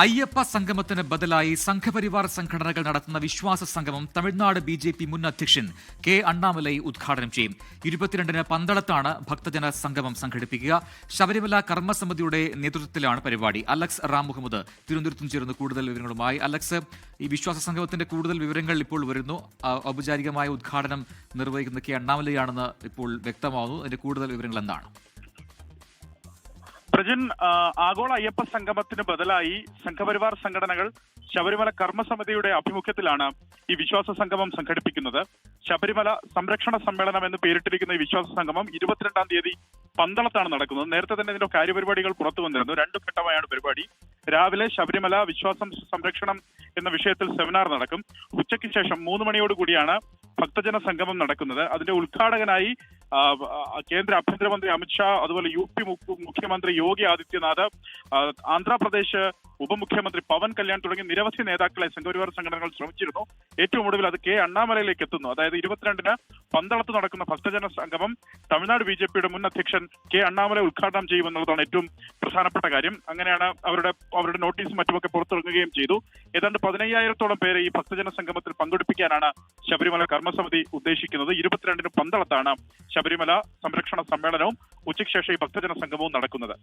അയ്യപ്പ സംഗമത്തിന് ബദലായി സംഘപരിവാർ സംഘടനകൾ നടത്തുന്ന വിശ്വാസ സംഗമം തമിഴ്നാട് ബി.ജെ.പി. മുൻ അധ്യക്ഷൻ കെ അണ്ണാമലൈ ഉദ്ഘാടനം ചെയ്യും. 22-ന് പന്തളത്താണ് ഭക്തജന സംഗമം സംഘടിപ്പിക്കുക. ശബരിമല കർമ്മസമിതിയുടെ നേതൃത്വത്തിലാണ് പരിപാടി. അലക്സ് റാം മുഹമ്മദ് തിരുവനന്തപുരത്തും ചേർന്ന് കൂടുതൽ വിവരങ്ങളുമായി. അലക്സ്, ഈ വിശ്വാസ സംഗമത്തിന്റെ കൂടുതൽ വിവരങ്ങൾ ഇപ്പോൾ വരുന്നു. ഔപചാരികമായ ഉദ്ഘാടനം നിർവഹിക്കുന്ന കെ അണ്ണാമലൈയാണെന്ന് ഇപ്പോൾ വ്യക്തമാവുന്നു. അതിന്റെ കൂടുതൽ വിവരങ്ങൾ എന്താണ്? പ്രജിൻ, ആഗോള അയ്യപ്പ സംഗമത്തിന് ബദലായി സംഘപരിവാർ സംഘടനകൾ ശബരിമല കർമ്മസമിതിയുടെ ആഭിമുഖ്യത്തിലാണ് ഈ വിശ്വാസ സംഗമം സംഘടിപ്പിക്കുന്നത്. ശബരിമല സംരക്ഷണ സമ്മേളനം എന്ന് പേരിട്ടിരിക്കുന്ന ഈ വിശ്വാസ സംഗമം 22-ാം തീയതി പന്തളത്താണ് നടക്കുന്നത്. നേരത്തെ തന്നെ ഇതിന്റെ കാര്യപരിപാടികൾ പുറത്തു വന്നിരുന്നു. 2 ഘട്ടമായാണ് പരിപാടി. രാവിലെ ശബരിമല വിശ്വാസം സംരക്ഷണം എന്ന വിഷയത്തിൽ സെമിനാർ നടക്കും. ഉച്ചയ്ക്ക് ശേഷം 3 മണിയോടുകൂടിയാണ് ഭക്തജന സംഗമം നടക്കുന്നത്. അതിന്റെ ഉദ്ഘാടകനായി കേന്ദ്ര ആഭ്യന്തരമന്ത്രി അമിത്ഷാ, അതുപോലെ UP മുഖ്യമന്ത്രി യോഗി ആദിത്യനാഥ്, ആന്ധ്രാപ്രദേശ് ഉപമുഖ്യമന്ത്രി പവൻ കല്യാൺ തുടങ്ങിയ നിരവധി നേതാക്കളെ സംഘപരിവാർ സംഘടനകൾ ശ്രമിച്ചിരുന്നു. ഏറ്റവും ഒടുവിൽ അത് കെ അണ്ണാമലയിലേക്ക് എത്തുന്നു. അതായത് 22-ന് പന്തളത്ത് നടക്കുന്ന ഭക്തജന സംഗമം തമിഴ്നാട് ബി.ജെ.പിയുടെ മുൻ അധ്യക്ഷൻ കെ അണ്ണാമല ഉദ്ഘാടനം ചെയ്യുമെന്നുള്ളതാണ് ഏറ്റവും പ്രധാനപ്പെട്ട കാര്യം. അങ്ങനെയാണ് അവരുടെ നോട്ടീസും മറ്റുമൊക്കെ പുറത്തിറങ്ങുകയും ചെയ്തു. ഏതാണ്ട് 15,000-ഓളം പേരെ ഈ ഭക്തജന സംഗമത്തിൽ പങ്കെടുപ്പിക്കാനാണ് ശബരിമല കർമ്മസമിതി ഉദ്ദേശിക്കുന്നത്. 22-ന് പന്തളത്താണ് ശബരിമല സംരക്ഷണ സമ്മേളനവും ഉച്ചയ്ക്ക് ശേഷം ഈ ഭക്തജന സംഗമവും നടക്കുന്നത്.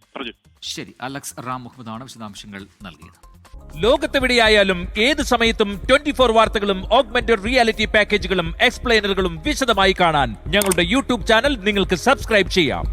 ശരി, അലക്സ് റാം മുഹമ്മദാണ് വിശദാംശങ്ങൾ നൽകിയത്. ലോകത്തെവിടെയായാലും ഏത് സമയത്തും 24 വാർത്തകളും ഓഗ്മെന്റഡ് റിയാലിറ്റി പാക്കേജുകളും എക്സ്പ്ലെയിനറുകളും വിശദമായി കാണാൻ ഞങ്ങളുടെ യൂട്യൂബ് ചാനൽ നിങ്ങൾക്ക് സബ്സ്ക്രൈബ് ചെയ്യാം.